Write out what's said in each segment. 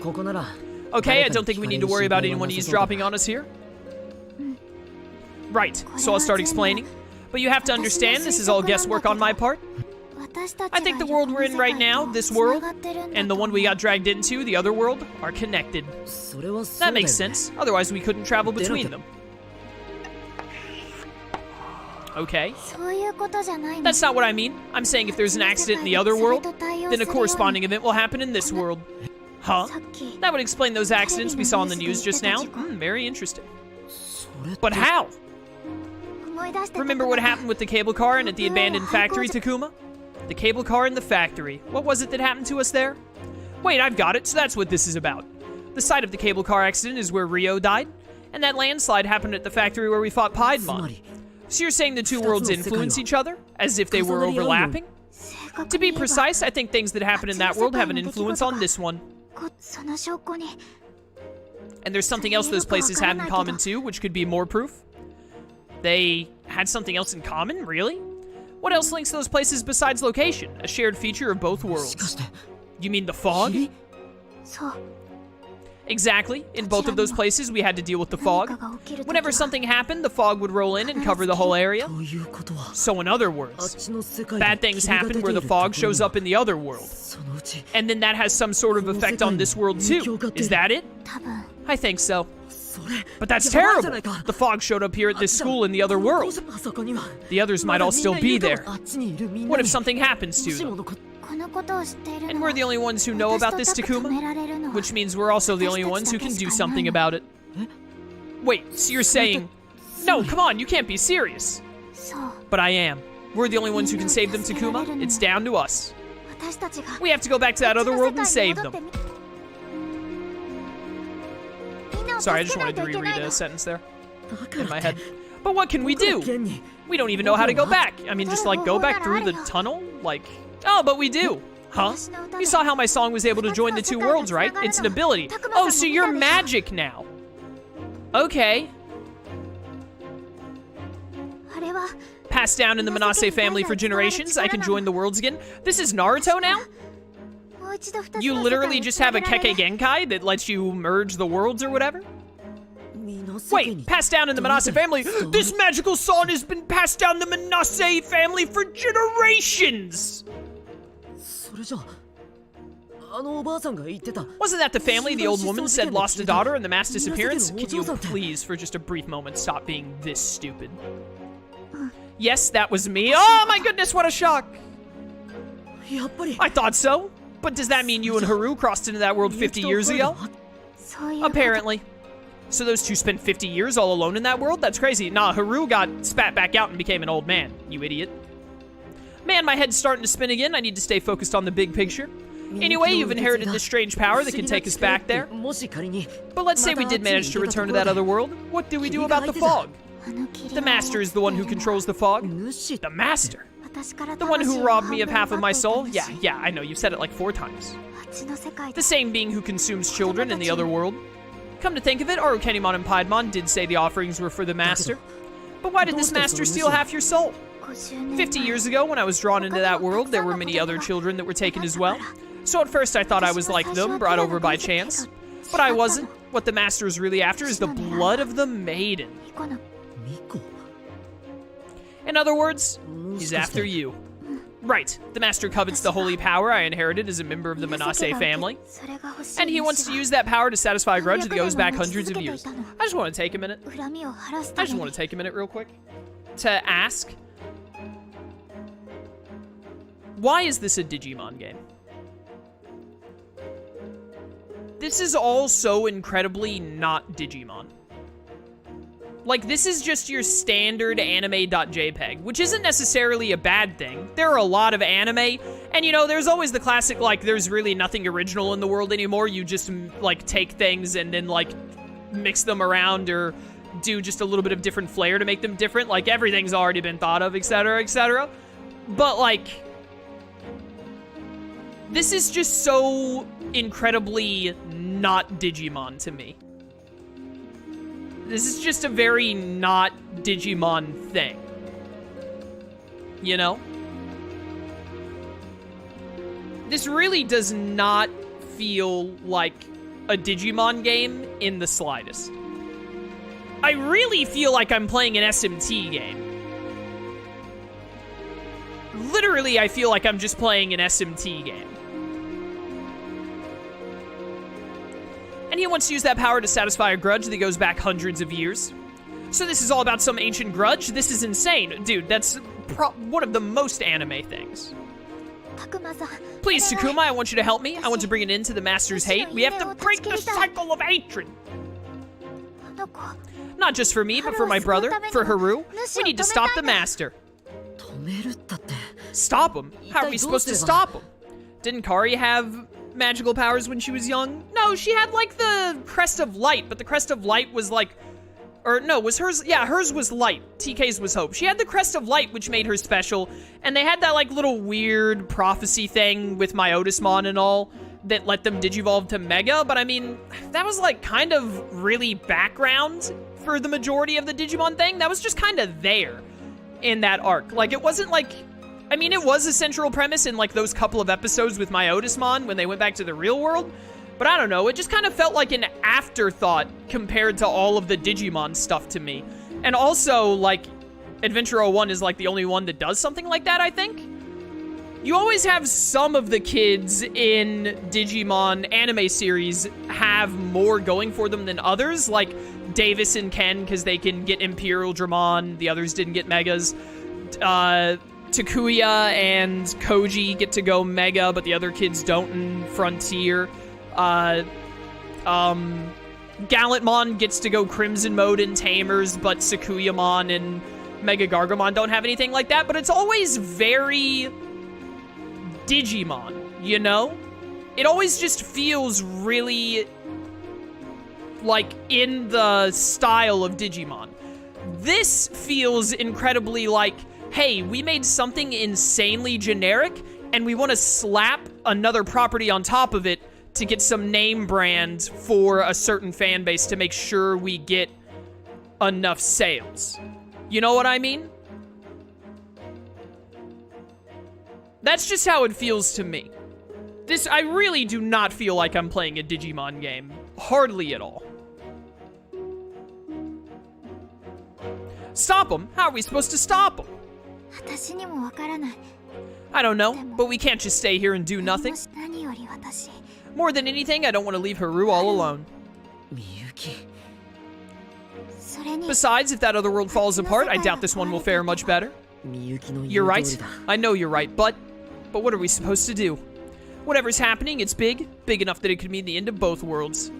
Okay, I don't think we need to worry about anyone eavesdropping on us here. Right, so I'll start explaining. But you have to understand, this is all guesswork on my part. I think the world we're in right now, this world, and the one we got dragged into, the other world, are connected. That makes sense, otherwise we couldn't travel between them. Okay. That's not what I mean. I'm saying if there's an accident in the other world, then a corresponding event will happen in this world. Huh? That would explain those accidents we saw on the news just now. Very interesting. But how? Remember what happened with the cable car and at the abandoned factory, Takuma? The cable car in the factory. What was it that happened to us there? Wait, I've got it. So that's what this is about. The site of the cable car accident is where Ryo died, and that landslide happened at the factory where we fought Piedmon. So you're saying the two worlds influence each other, as if they were overlapping? To be precise, I think things that happen in that world have an influence on this one. And there's something else those places had in common too, which could be more proof. They had something else in common? Really? What else links those places besides location? A shared feature of both worlds. You mean the fog? Exactly. In both of those places, we had to deal with the fog. Whenever something happened, the fog would roll in and cover the whole area. So in other words, bad things happen where the fog shows up in the other world. And then that has some sort of effect on this world too. Is that it? I think so. But that's terrible! The fog showed up here at this school in the other world. The others might all still be there. What if something happens to them? And we're the only ones who know about this, Takuma? Which means we're also the only ones who can do something about it. Wait, so you're saying... No, come on, you can't be serious. But I am. We're the only ones who can save them, Takuma. It's down to us. We have to go back to that other world and save them. Sorry, I just wanted to reread a sentence there in my head. But what can we do? We don't even know how to go back. I mean, just like go back through the tunnel? Like, oh, but we do. Huh? You saw how my song was able to join the two worlds, right? It's an ability. Oh, so you're magic now. Okay. Passed down in the Manase family for generations, I can join the worlds again. This is Naruto now? You literally just have a Kekkei Genkai that lets you merge the worlds or whatever? Wait, passed down in the Manase family? This magical song has been passed down the Manase family for generations! Wasn't that the family the old woman said lost a daughter in the mass disappearance? Can you please, for just a brief moment, stop being this stupid? Yes, that was me. Oh my goodness, what a shock! I thought so. But does that mean you and Haru crossed into that world 50 years ago? Apparently. So those two spent 50 years all alone in that world? That's crazy. Nah, Haru got spat back out and became an old man, you idiot. Man, my head's starting to spin again. I need to stay focused on the big picture. Anyway, you've inherited this strange power that can take us back there. But let's say we did manage to return to that other world. What do we do about the fog? The Master is the one who controls the fog. The Master? The one who robbed me of half of my soul? Yeah, I know, you've said it like 4 times. The same being who consumes children in the other world. Come to think of it, Kenimon and Piedmon did say the offerings were for the Master. But why did this Master steal half your soul? 50 years ago, when I was drawn into that world, there were many other children that were taken as well. So at first I thought I was like them, brought over by chance. But I wasn't. What the Master is really after is the blood of the maiden. In other words, he's after you. Right, the Master covets the holy power I inherited as a member of the Manase family. And he wants to use that power to satisfy a grudge that goes back hundreds of years. I just want to take a minute. Real quick to ask, why is this a Digimon game? This is all so incredibly not Digimon. Like, this is just your standard anime.jpg, which isn't necessarily a bad thing. There are a lot of anime, and you know, there's always the classic, like, there's really nothing original in the world anymore. You just, like, take things and then, like, mix them around or do just a little bit of different flair to make them different. Like, everything's already been thought of, etc., etc. But, like, this is just so incredibly not Digimon to me. This is just a very not Digimon thing. You know? This really does not feel like a Digimon game in the slightest. I really feel like I'm playing an SMT game. Literally, I feel like I'm just playing an SMT game. And he wants to use that power to satisfy a grudge that goes back hundreds of years. So this is all about some ancient grudge? This is insane. Dude, that's one of the most anime things. Please, Takuma, I want you to help me. I want to bring an end to the Master's hate. We have to break the cycle of hatred. Not just for me, but for my brother, for Haru. We need to stop the Master. Stop him? How are we supposed to stop him? Didn't Kari have magical powers when she was young? No, she had like the Crest of Light, but the Crest of Light was like, or no, was hers? Yeah, hers was light. TK's was hope. She had the Crest of Light, which made her special, and they had that like little weird prophecy thing with Myotismon and all that let them digivolve to Mega, but I mean, that was like kind of really background for the majority of the Digimon thing. That was just kind of there in that arc. Like, it wasn't like, I mean, it was a central premise in like those couple of episodes with Myotismon when they went back to the real world, but I don't know, it just kind of felt like an afterthought compared to all of the Digimon stuff to me. And also, like, Adventure 01 is like the only one that does something like that, I think. You always have some of the kids in Digimon anime series have more going for them than others, like Davis and Ken, because they can get Imperial Dramon, the others didn't get Megas. Takuya and Koji get to go Mega, but the other kids don't in Frontier. Gallantmon gets to go Crimson Mode in Tamers, but Sakuyamon and Mega Gargomon don't have anything like that, but it's always very Digimon, you know? It always just feels really like in the style of Digimon. This feels incredibly like, hey, we made something insanely generic and we want to slap another property on top of it to get some name brand for a certain fan base to make sure we get enough sales. You know what I mean? That's just how it feels to me. I really do not feel like I'm playing a Digimon game. Hardly at all. Stop him? How are we supposed to stop him? I don't know, but we can't just stay here and do nothing. More than anything, I don't want to leave Haru all alone. Besides, if that other world falls apart, I doubt this one will fare much better. You're right. I know you're right, but what are we supposed to do? Whatever's happening, it's big enough that it could mean the end of both worlds.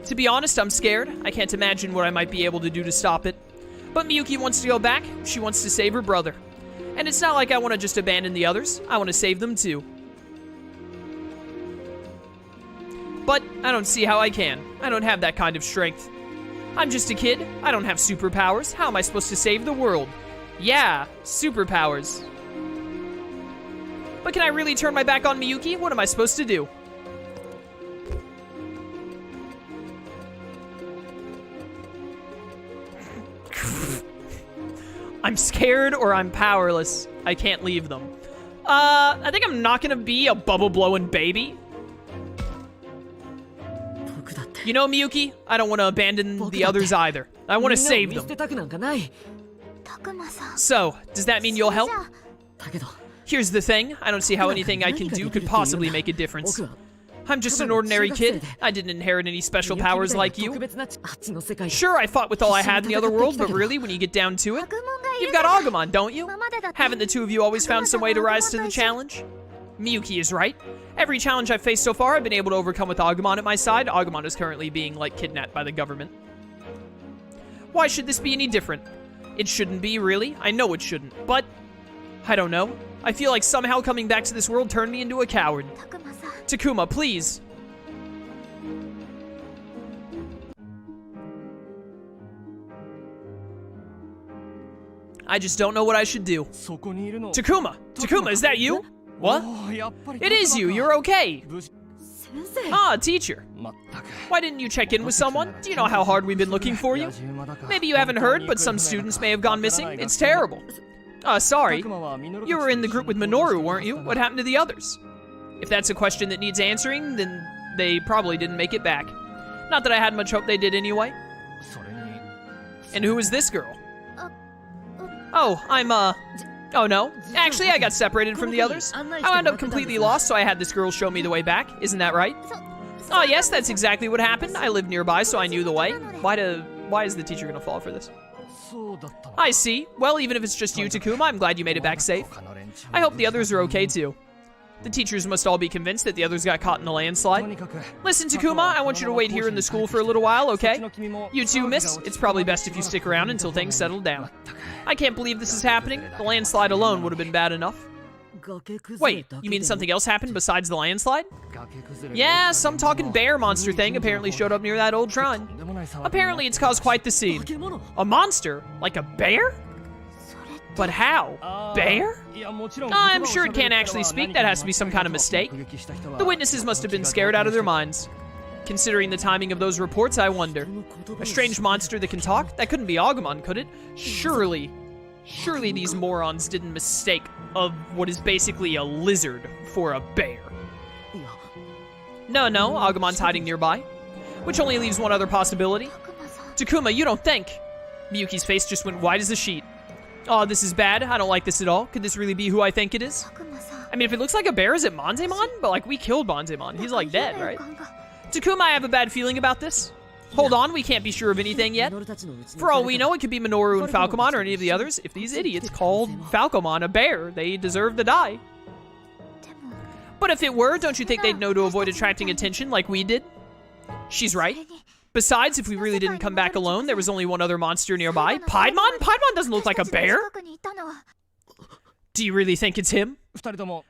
To be honest, I'm scared. I can't imagine what I might be able to do to stop it. But Miyuki wants to go back. She wants to save her brother. And it's not like I want to just abandon the others. I want to save them too. But I don't see how I can. I don't have that kind of strength. I'm just a kid. I don't have superpowers. How am I supposed to save the world? Yeah, superpowers. But can I really turn my back on Miyuki? What am I supposed to do? I'm scared or I'm powerless. I can't leave them. I think I'm not gonna be a bubble-blowing baby. You know, Miyuki, I don't want to abandon the others either. I want to save them. So, does that mean you'll help? Here's the thing, I don't see how anything I can do could possibly make a difference. I'm just an ordinary kid. I didn't inherit any special powers like you. Sure, I fought with all I had in the other world, but really, when you get down to it, you've got Agumon, don't you? Haven't the two of you always found some way to rise to the challenge? Miyuki is right. Every challenge I've faced so far, I've been able to overcome with Agumon at my side. Agumon is currently being, like, kidnapped by the government. Why should this be any different? It shouldn't be, really. I know it shouldn't, but I don't know. I feel like somehow coming back to this world turned me into a coward. Takuma, please. I just don't know what I should do. Takuma! Takuma, is that you? What? It is you, you're okay. Ah, teacher. Why didn't you check in with someone? Do you know how hard we've been looking for you? Maybe you haven't heard, but some students may have gone missing. It's terrible. Sorry. You were in the group with Minoru, weren't you? What happened to the others? If that's a question that needs answering, then they probably didn't make it back. Not that I had much hope they did anyway. And who is this girl? Oh, oh no. Actually, I got separated from the others. I wound up completely lost, so I had this girl show me the way back. Isn't that right? Oh yes, that's exactly what happened. I lived nearby, so I knew the way. Why is the teacher gonna fall for this? I see. Well, even if it's just you, Takuma, I'm glad you made it back safe. I hope the others are okay too. The teachers must all be convinced that the others got caught in the landslide. Listen, Takuma, I want you to wait here in the school for a little while, okay? You too, miss. It's probably best if you stick around until things settle down. I can't believe this is happening. The landslide alone would have been bad enough. Wait, you mean something else happened besides the landslide? Yeah, some talking bear monster thing apparently showed up near that old shrine. Apparently it's caused quite the scene. A monster? Like a bear? But how? Bear? I'm sure it can't actually speak. That has to be some kind of mistake. The witnesses must have been scared out of their minds. Considering the timing of those reports, I wonder. A strange monster that can talk? That couldn't be Agumon, could it? Surely these morons didn't mistake what is basically a lizard for a bear. No, Agumon's hiding nearby. Which only leaves one other possibility. Takuma, you don't think? Miyuki's face just went white as a sheet. Oh, this is bad. I don't like this at all. Could this really be who I think it is? I mean, if it looks like a bear, is it Manzemon? But, like, we killed Manzemon. He's, like, dead, right? Takuma, I have a bad feeling about this. Hold on, we can't be sure of anything yet. For all we know, it could be Minoru and Falcomon or any of the others. If these idiots called Falcomon a bear, they deserve to die. But if it were, don't you think they'd know to avoid attracting attention like we did? She's right. Besides, if we really didn't come back alone, there was only one other monster nearby. Piedmon? Piedmon doesn't look like a bear. Do you really think it's him?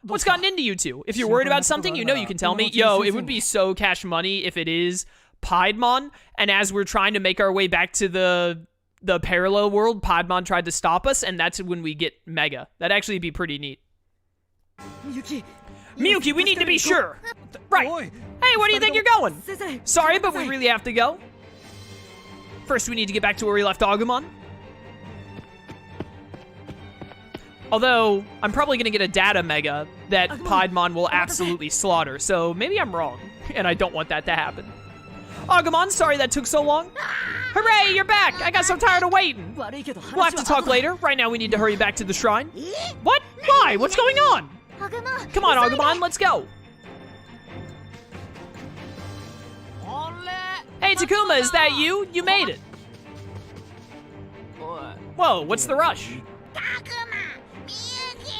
What's gotten into you two? If you're worried about something, you know you can tell me. Yo, it would be so cash money if it is Piedmon, and as we're trying to make our way back to the parallel world, Piedmon tried to stop us, and that's when we get Mega. That'd actually be pretty neat. Miyuki, we need to be sure. Right. Hey, where do you think you're going? Sorry, but we really have to go. First, we need to get back to where we left Agumon. Although, I'm probably going to get a data Mega that Piedmon will absolutely slaughter, so maybe I'm wrong, and I don't want that to happen. Agumon, sorry that took so long. Hooray, you're back! I got so tired of waiting. We'll have to talk later. Right now, we need to hurry back to the shrine. What? Why? What's going on? Come on, Agumon, let's go. Hey, Takuma, is that you? You made it. Whoa, what's the rush?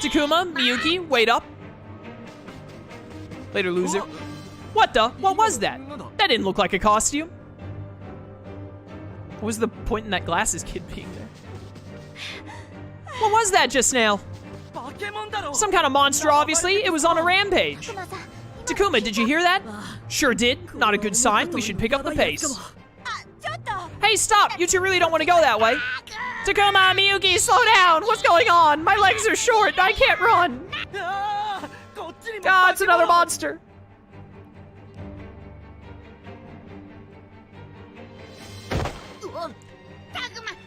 Takuma, Miyuki, wait up. Later, loser. What the? What was that? That didn't look like a costume. What was the point in that glasses kid being there? What was that just now? Some kind of monster, obviously. It was on a rampage. Takuma, did you hear that? Sure did. Not a good sign. We should pick up the pace. Hey, stop! You two really don't want to go that way. Takuma, Miyuki, slow down! What's going on? My legs are short. I can't run. Ah, it's another monster.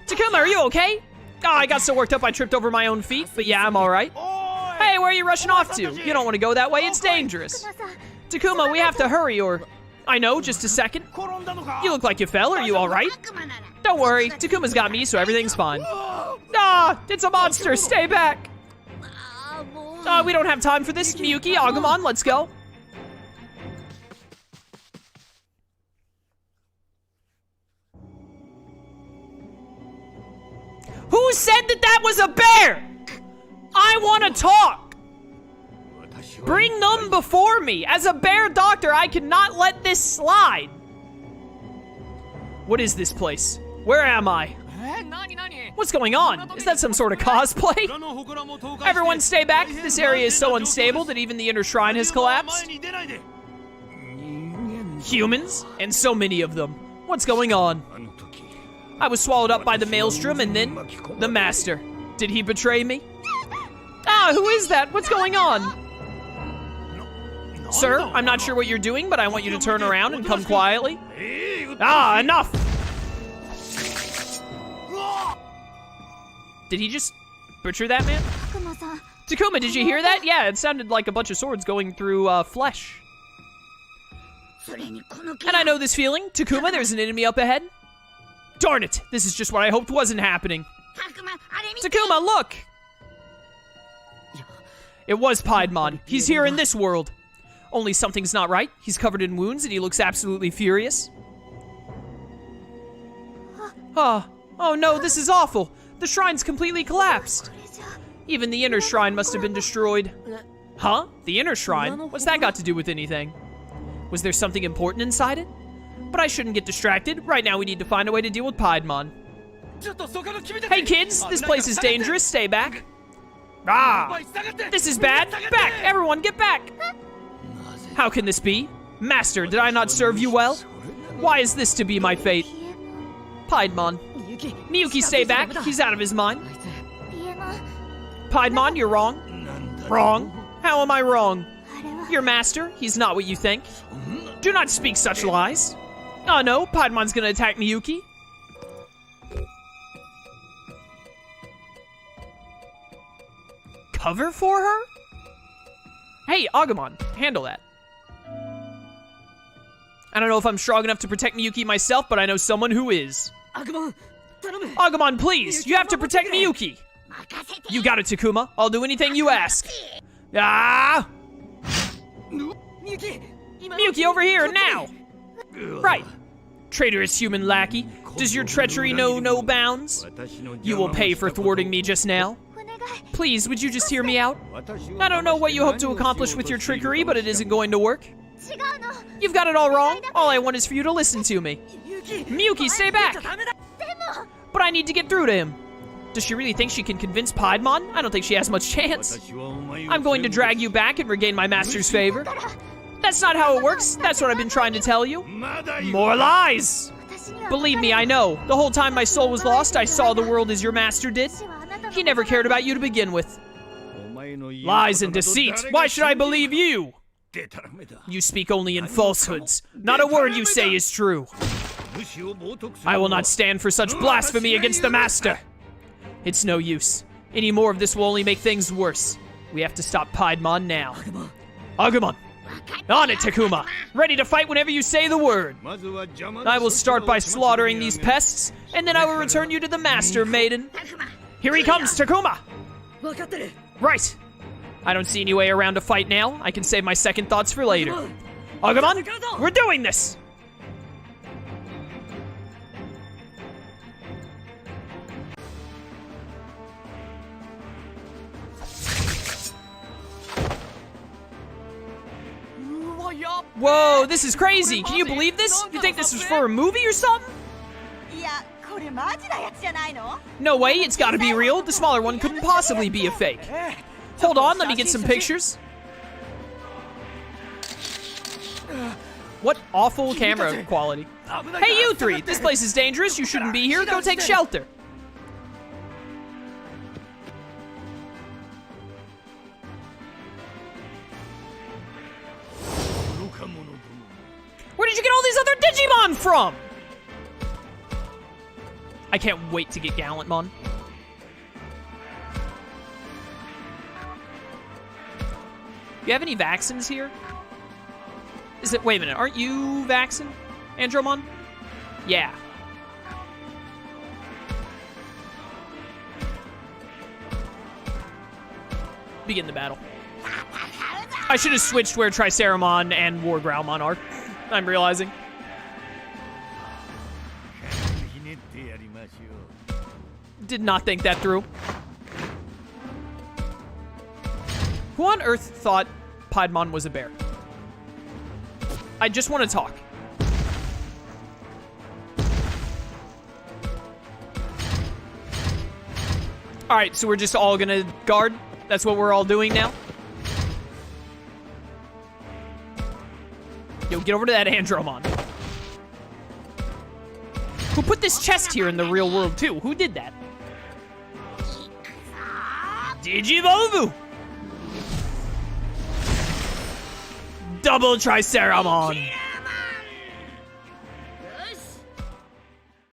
Takuma, are you okay? Oh, I got so worked up I tripped over my own feet, but yeah, I'm alright. Hey, where are you rushing off to? You don't want to go that way, it's dangerous. Takuma, we have to hurry, or... I know, just a second. You look like you fell, are you alright? Don't worry, Takuma's got me, so everything's fine. Ah, it's a monster, stay back! We don't have time for this. Miyuki, Agumon, let's go. Who said that was a bear? I want to talk. Bring them before me. As a bear doctor, I cannot let this slide. What is this place? Where am I? What's going on? Is that some sort of cosplay? Everyone stay back. This area is so unstable that even the inner shrine has collapsed. Humans? And so many of them. What's going on? I was swallowed up by the maelstrom and then the master. Did he betray me? Ah, who is that? What's going on? Sir, I'm not sure what you're doing, but I want you to turn around and come quietly. Ah, enough! Did he just butcher that man? Takuma, did you hear that? Yeah, it sounded like a bunch of swords going through flesh. And I know this feeling. Takuma, there's an enemy up ahead. Darn it, this is just what I hoped wasn't happening. Takuma, look! It was Piedmon. He's here in this world. Only something's not right. He's covered in wounds and he looks absolutely furious. Oh no, this is awful. The shrine's completely collapsed. Even the inner shrine must have been destroyed. Huh? The inner shrine? What's that got to do with anything? Was there something important inside it? But I shouldn't get distracted. Right now we need to find a way to deal with Piedmon. Hey kids, this place is dangerous. Stay back. Ah! This is bad. Back! Everyone, get back! How can this be? Master, did I not serve you well? Why is this to be my fate? Piedmon. Miyuki, stay back. He's out of his mind. Piedmon, you're wrong. Wrong? How am I wrong? Your master, he's not what you think. Do not speak such lies. Oh no, Piedmon's gonna attack Miyuki. Cover for her? Hey, Agumon, handle that. I don't know if I'm strong enough to protect Miyuki myself, but I know someone who is. Agumon, please, you have to protect Miyuki. You got it, Takuma. I'll do anything you ask. Ah! Miyuki, over here, now! Right. Traitorous human lackey. Does your treachery know no bounds? You will pay for thwarting me just now. Please, would you just hear me out? I don't know what you hope to accomplish with your trickery, but it isn't going to work. You've got it all wrong. All I want is for you to listen to me. Miyuki, stay back! But I need to get through to him. Does she really think she can convince Piedmon? I don't think she has much chance. I'm going to drag you back and regain my master's favor. That's not how it works. That's what I've been trying to tell you. More lies! Believe me, I know. The whole time my soul was lost, I saw the world as your master did. He never cared about you to begin with. Lies and deceit. Why should I believe you? You speak only in falsehoods. Not a word you say is true. I will not stand for such blasphemy against the master. It's no use. Any more of this will only make things worse. We have to stop Piedmon now. Agumon. On it, Takuma. Ready to fight whenever you say the word. I will start by slaughtering these pests, and then I will return you to the master, maiden. Here he comes, Takuma! Right. I don't see any way around a fight now. I can save my second thoughts for later. Agumon, we're doing this! Whoa, this is crazy. Can you believe this? You think this was for a movie or something? No way, it's gotta be real. The smaller one couldn't possibly be a fake. Hold on, let me get some pictures. What awful camera quality. Hey, you three, this place is dangerous. You shouldn't be here. Go take shelter. Where did you get all these other Digimon from? I can't wait to get Gallantmon. You have any Vaccines here? Is it, wait a minute, aren't you Vaccine? Andromon? Yeah. Begin the battle. I should have switched where Triceramon and Wargrowlmon are. I'm realizing. Did not think that through. Who on earth thought Piedmon was a bear? I just want to talk. Alright, so we're just all gonna guard? That's what we're all doing now? Yo, get over to that Andromon. Who put this chest here in the real world, too? Who did that? Digivolve! Double Triceramon!